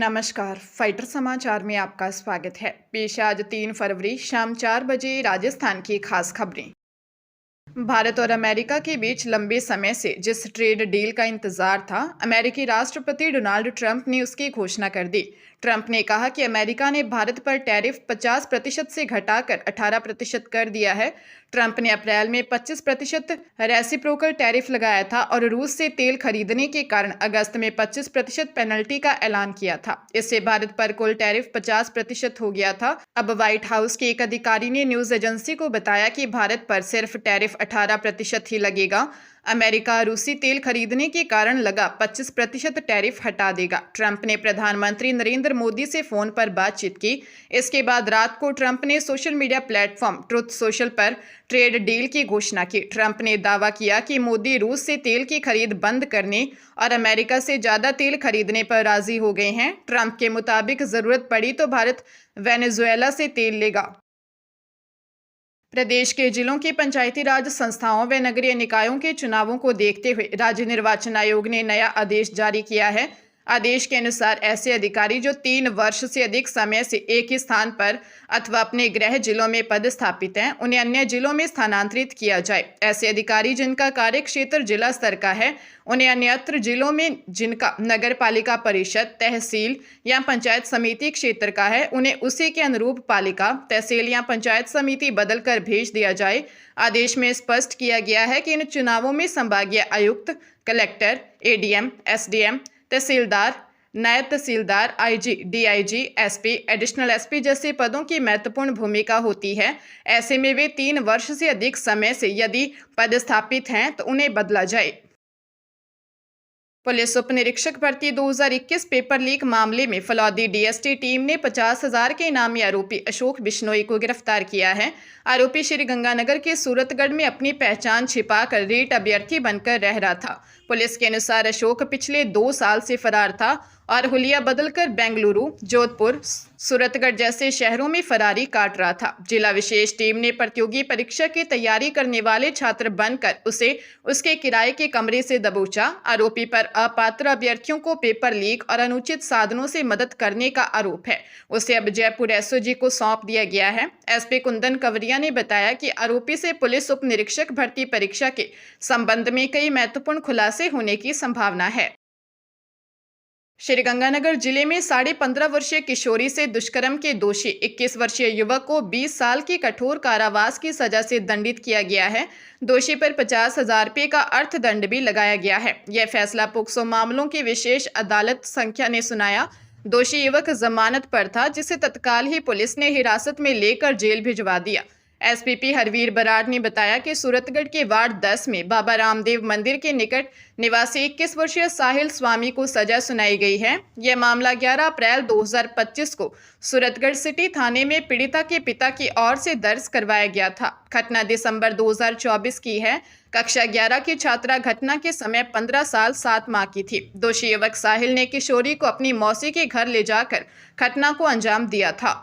नमस्कार। फाइटर समाचार में आपका स्वागत है। पेश है आज 3 फरवरी शाम 4 बजे राजस्थान की खास खबरें। भारत और अमेरिका के बीच लंबे समय से जिस ट्रेड डील का इंतजार था, अमेरिकी राष्ट्रपति डोनाल्ड ट्रंप ने उसकी घोषणा कर दी। ट्रंप ने कहा कि अमेरिका ने भारत पर टैरिफ 50% से घटाकर 18% कर दिया है। ट्रंप ने अप्रैल में 25% रेसिप्रोकल टैरिफ लगाया था और रूस से तेल खरीदने के कारण अगस्त में 25% पेनल्टी का ऐलान किया था। इससे भारत पर कुल टैरिफ 50% हो गया था। अब व्हाइट हाउस के एक अधिकारी ने न्यूज एजेंसी को बताया कि भारत पर सिर्फ टैरिफ 18% ही लगेगा। अमेरिका रूसी तेल खरीदने के कारण लगा 25% टैरिफ हटा देगा। ट्रंप ने प्रधानमंत्री नरेंद्र मोदी से फोन पर बातचीत की। इसके बाद रात को ट्रंप ने social media platform truth social पर ट्रेड डील की घोषणा की। ट्रंप ने दावा किया कि मोदी रूस से तेल की खरीद बंद करने और अमेरिका से ज्यादा तेल खरीदने पर राजी हो गए हैं। ट्रंप के मुताबिक जरूरत पड़ी तो भारत वेनेजुएला से तेल लेगा। प्रदेश के जिलों की पंचायती राज संस्थाओं व नगरीय निकायों के चुनावों को देखते हुए राज्य निर्वाचन आयोग ने नया आदेश जारी किया है। आदेश के अनुसार ऐसे अधिकारी जो 3 वर्ष से अधिक समय से एक ही स्थान पर अथवा अपने गृह जिलों में पदस्थापित हैं, उन्हें अन्य जिलों में स्थानांतरित किया जाए। ऐसे अधिकारी जिनका कार्य क्षेत्र जिला स्तर का है, उन्हें अन्यत्र जिलों में जिनका नगर पालिका परिषद, तहसील या पंचायत समिति क्षेत्र का है, उन्हें उसी के अनुरूप पालिका, तहसील या पंचायत समिति बदलकर भेज दिया जाए। आदेश में स्पष्ट किया गया है कि इन चुनावों में संभागीय आयुक्त, collector, ADM, SDM, tehsildar, naib tehsildar, IG, DIG, SP, additional SP जैसे पदों की महत्वपूर्ण भूमिका होती है। ऐसे में वे 3 वर्ष से अधिक समय से यदि पदस्थापित हैं तो उन्हें बदला जाए। पुलिस उप निरीक्षक भर्ती 2021 पेपर लीक मामले में फलौदी डीएसटी टीम ने 50,000 के इनामी आरोपी अशोक बिश्नोई को गिरफ्तार किया है। आरोपी श्री गंगानगर के सूरतगढ़ में अपनी पहचान छिपाकर रीट अभ्यर्थी बनकर रह रहा था। पुलिस के अनुसार अशोक पिछले 2 साल से फरार था और हुलिया बदलकर बेंगलुरु, जोधपुर, सूरतगढ़ जैसे शहरों में फरारी काट रहा था। जिला विशेष टीम ने प्रतियोगी परीक्षा की तैयारी करने वाले छात्र बनकर उसे उसके किराए के कमरे से दबोचा। आरोपी पर अपात्र अभ्यर्थियों को पेपर लीक और अनुचित साधनों से मदद करने का आरोप है। उसे अब जयपुर एसओजी को सौंप दिया गया है। एसपी कुंदन कंवरिया ने बताया कि आरोपी से पुलिस उप निरीक्षक भर्ती परीक्षा के संबंध में कई महत्वपूर्ण खुलासे होने की संभावना है। श्रीगंगानगर जिले में 15.5 वर्षीय किशोरी से दुष्कर्म के दोषी 21 वर्षीय युवक को 20 साल की कठोर कारावास की सजा से दंडित किया गया है। दोषी पर 50,000 रुपये का अर्थदंड भी लगाया गया है। यह फैसला पोक्सो मामलों की विशेष अदालत संख्या ने सुनाया। दोषी युवक जमानत पर था, जिसे तत्काल ही पुलिस ने हिरासत में लेकर जेल भिजवा दिया। एसपीपी हरवीर बराड़ ने बताया कि सूरतगढ़ के वार्ड 10 में बाबा रामदेव मंदिर के निकट निवासी 21 वर्षीय साहिल स्वामी को सजा सुनाई गई है। यह मामला 11 अप्रैल 2025 को सूरतगढ़ सिटी थाने में पीड़िता के पिता की ओर से दर्ज करवाया गया था। घटना दिसंबर 2024 की है। कक्षा 11 की छात्रा घटना के समय 15 साल 7 माह की थी। दोषी युवक साहिल ने किशोरी को अपनी मौसी के घर ले जाकर घटना को अंजाम दिया था।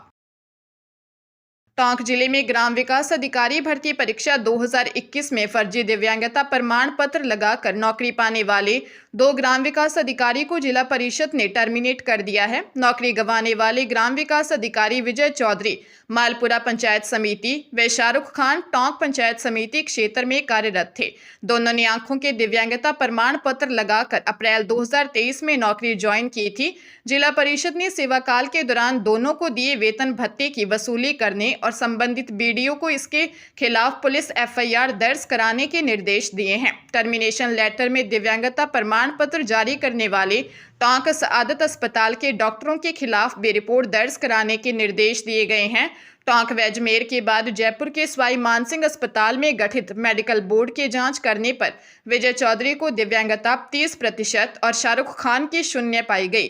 टोंक जिले में ग्राम विकास अधिकारी भर्ती परीक्षा 2021 में फर्जी दिव्यांगता प्रमाण पत्र लगाकर नौकरी पाने वाले 2 ग्राम विकास अधिकारी को जिला परिषद ने टर्मिनेट कर दिया है। नौकरी गंवाने वाले ग्राम विकास अधिकारी विजय चौधरी मालपुरा पंचायत समिति व शाहरुख खान टोंक पंचायत समिति क्षेत्र में कार्यरत थे। दोनों ने आंखों के दिव्यांगता प्रमाण पत्र लगाकर अप्रैल 2023 में नौकरी ज्वाइन की थी। जिला परिषद ने सेवाकाल के दौरान दोनों को दिए वेतन भत्ते की वसूली करने और संबंधित बीडीओ को इसके खिलाफ पुलिस एफआईआर दर्ज कराने के निर्देश दिए हैं। टर्मिनेशन लेटर में दिव्यांगता प्रमाण पत्र जारी करने वाले टोंक सआदत अस्पताल के डॉक्टरों के खिलाफ भी रिपोर्ट दर्ज कराने के निर्देश दिए गए हैं। टोंक व अजमेर के बाद जयपुर के सवाई मानसिंह अस्पताल में गठित मेडिकल बोर्ड की जांच करने पर विजय चौधरी को दिव्यांगता 30% और शाहरुख खान की 0 पाई गई।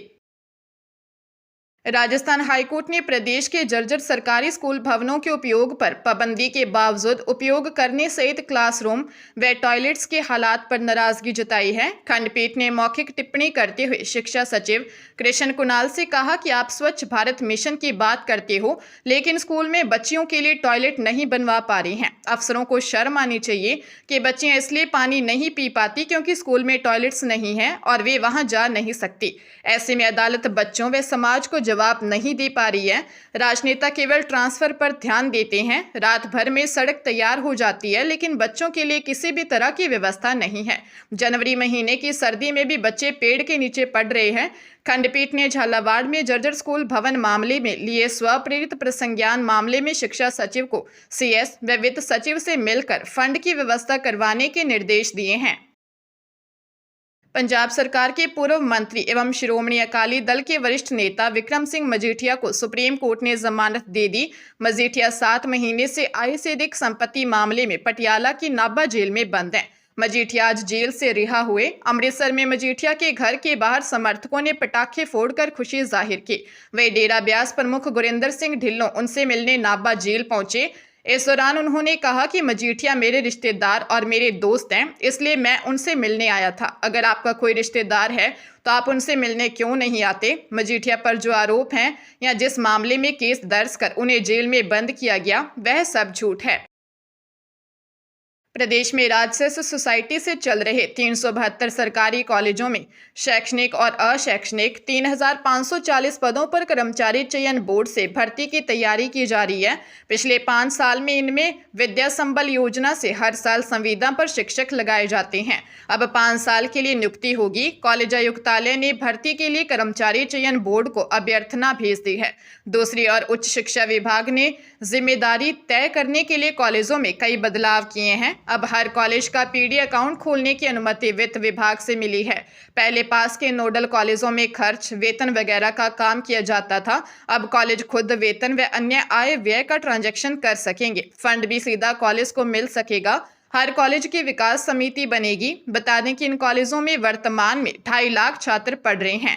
राजस्थान हाईकोर्ट ने प्रदेश के जर्जर सरकारी स्कूल भवनों के उपयोग पर पाबंदी के बावजूद उपयोग करने सहित क्लासरूम व टॉयलेट्स के हालात पर नाराजगी जताई है। खंडपीठ ने मौखिक टिप्पणी करते हुए शिक्षा सचिव कृष्ण कुणाल से कहा कि आप स्वच्छ भारत मिशन की बात करते हो, लेकिन स्कूल में बच्चियों के लिए टॉयलेट नहीं बनवा पा रही हैं। अफसरों को शर्म आनी चाहिए कि बच्चियां इसलिए पानी नहीं पी पाती क्योंकि स्कूल में टॉयलेट्स नहीं हैं और वे वहां जा नहीं सकती। ऐसे में अदालत बच्चों व समाज को जवाब नहीं दे पा रही है। राजनेता केवल ट्रांसफर पर ध्यान देते हैं। रात भर में सड़क तैयार हो जाती है, लेकिन बच्चों के लिए किसी भी तरह की व्यवस्था नहीं है। जनवरी महीने की सर्दी में भी बच्चे पेड़ के नीचे पड़ रहे हैं। खंडपीठ ने झालावाड़ में जर्जर स्कूल भवन मामले में लिए स्वप्रेरित प्रसंज्ञान मामले में शिक्षा सचिव को सीएस व वित्त सचिव से मिलकर फंड की व्यवस्था करवाने के निर्देश दिए हैं। पंजाब सरकार के पूर्व मंत्री एवं श्रोमणी अकाली दल के वरिष्ठ नेता विक्रम सिंह मजीठिया को सुप्रीम कोर्ट ने जमानत दे दी। मजीठिया 7 महीने से आय से अधिक संपत्ति मामले में पटियाला की नाभा जेल में बंद हैं। मजीठिया आज जेल से रिहा हुए। अमृतसर में मजीठिया के घर के बाहर समर्थकों ने पटाखे फोड़कर खुशी जाहिर की। वे डेरा ब्यास प्रमुख गुरिंदर सिंह ढिल्लों उनसे मिलने नाभा जेल पहुंचे। इस दौरान उन्होंने कहा कि मजीठिया मेरे रिश्तेदार और मेरे दोस्त हैं, इसलिए मैं उनसे मिलने आया था। अगर आपका कोई रिश्तेदार है तो आप उनसे मिलने क्यों नहीं आते? मजीठिया पर जो आरोप हैं या जिस मामले में केस दर्ज कर उन्हें जेल में बंद किया गया, वह सब झूठ है। प्रदेश में राजस्व सोसाइटी से चल रहे 372 सरकारी कॉलेजों में शैक्षणिक और अशैक्षणिक 3540 पदों पर कर्मचारी चयन बोर्ड से भर्ती की तैयारी की जा रही है। पिछले 5 साल में इनमें विद्या संबल योजना से हर साल संविदा पर शिक्षक लगाए जाते हैं। अब 5 साल के लिए नियुक्ति होगी। कॉलेज आयुक्तालय ने भर्ती के लिए कर्मचारी चयन बोर्ड को अभ्यर्थना भेज दी है। दूसरी ओर उच्च शिक्षा विभाग ने जिम्मेदारी तय करने के लिए कॉलेजों में कई बदलाव किए हैं। अब हर कॉलेज का पीडी अकाउंट खोलने की अनुमति वित्त विभाग से मिली है। पहले पास के नोडल कॉलेजों में खर्च, वेतन वगैरह का काम किया जाता था। अब कॉलेज खुद वेतन व अन्य आय व्यय का ट्रांजैक्शन कर सकेंगे। फंड भी सीधा कॉलेज को मिल सकेगा। हर कॉलेज की विकास समिति बनेगी। बता दें कि इन कॉलेजों में वर्तमान में 2.5 लाख छात्र पढ़ रहे हैं।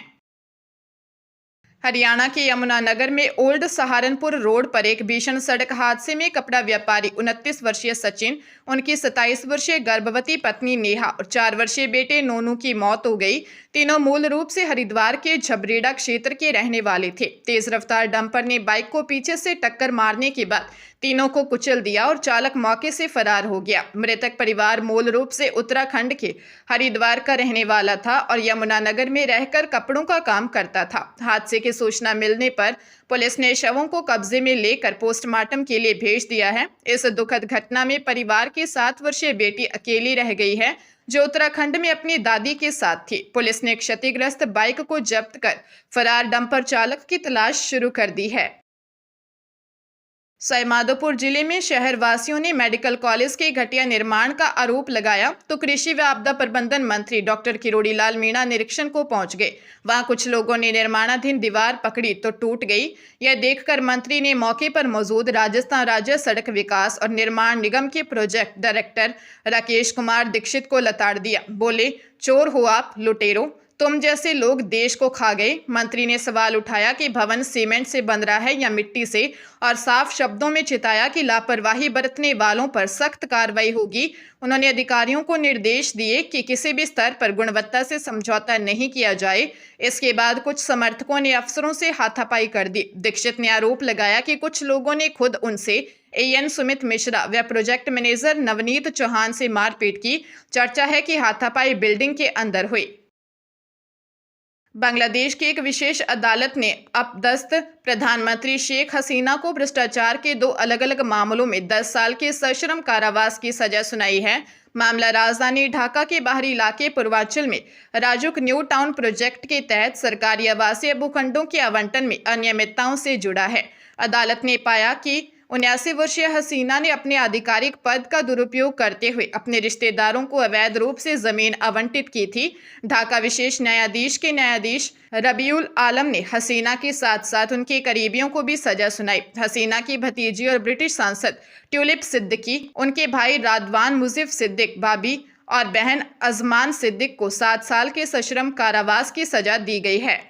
हरियाणा के यमुनानगर में ओल्ड सहारनपुर रोड पर एक भीषण सड़क हादसे में कपड़ा व्यापारी 29 वर्षीय सचिन, उनकी 27 वर्षीय गर्भवती पत्नी नेहा और 4 वर्षीय बेटे नोनू की मौत हो गई। तीनों मूल रूप से हरिद्वार के झबरेड़ा क्षेत्र के रहने वाले थे। तेज रफ्तार डंपर ने बाइक को पीछे से टक्कर मारने के बाद तीनों को कुचल दिया और चालक मौके से फरार हो गया। मृतक परिवार मूल रूप से उत्तराखंड के हरिद्वार का रहने वाला था और यमुनानगर में रहकर कपड़ों का काम करता था। हादसे की सूचना मिलने पर पुलिस ने शवों को कब्जे में लेकर पोस्टमार्टम के लिए भेज दिया है। इस दुखद घटना में परिवार की 7 वर्षीय बेटी अकेली रह गई है, जो उत्तराखंड में अपनी दादी के साथ थी। पुलिस ने क्षतिग्रस्त बाइक को जब्त कर फरार डंपर चालक की तलाश शुरू कर दी है। सवाईमाधोपुर जिले में शहर वासियों ने मेडिकल कॉलेज के घटिया निर्माण का आरोप लगाया तो कृषि व आपदा प्रबंधन मंत्री डॉक्टर किरोड़ी लाल मीणा निरीक्षण को पहुंच गए। वहां कुछ लोगों ने निर्माणाधीन दीवार पकड़ी तो टूट गई। यह देखकर मंत्री ने मौके पर मौजूद राजस्थान राज्य सड़क विकास और निर्माण निगम के प्रोजेक्ट डायरेक्टर राकेश कुमार दीक्षित को लताड़ दिया। बोले, चोर हो आप, लुटेरों, तुम जैसे लोग देश को खा गए। मंत्री ने सवाल उठाया कि भवन सीमेंट से बन रहा है या मिट्टी से, और साफ शब्दों में चिताया कि लापरवाही बरतने वालों पर सख्त कार्रवाई होगी। उन्होंने अधिकारियों को निर्देश दिए कि किसी भी स्तर पर गुणवत्ता से समझौता नहीं किया जाए। इसके बाद कुछ समर्थकों ने अफसरों से हाथापाई कर दी। दीक्षित ने आरोप लगाया कि कुछ लोगों ने खुद उनसे एएन सुमित मिश्रा व प्रोजेक्ट मैनेजर नवनीत चौहान से मारपीट की। चर्चा है कि हाथापाई बिल्डिंग के अंदर हुई। बांग्लादेश की एक विशेष अदालत ने अपदस्थ प्रधानमंत्री शेख हसीना को भ्रष्टाचार के 2 अलग-अलग मामलों में 10 साल के सश्रम कारावास की सजा सुनाई है। मामला राजधानी ढाका के बाहरी इलाके पूर्वांचल में राजुक न्यू टाउन प्रोजेक्ट के तहत सरकारी आवासीय भूखंडों के आवंटन में अनियमितताओं से जुड़ा है। अदालत ने पाया कि 79 वर्षीय हसीना ने अपने आधिकारिक पद का दुरुपयोग करते हुए अपने रिश्तेदारों को अवैध रूप से जमीन आवंटित की थी। ढाका विशेष न्यायाधीश के न्यायाधीश रबीउल आलम ने हसीना के साथ साथ उनके करीबियों को भी सजा सुनाई। हसीना की भतीजी और ब्रिटिश सांसद ट्यूलिप सिद्दीकी, उनके भाई रादवान मुजीब सिद्दीक, भाभी और बहन अजमान सिद्दीक को 7 साल के सश्रम कारावास की सजा दी गई है।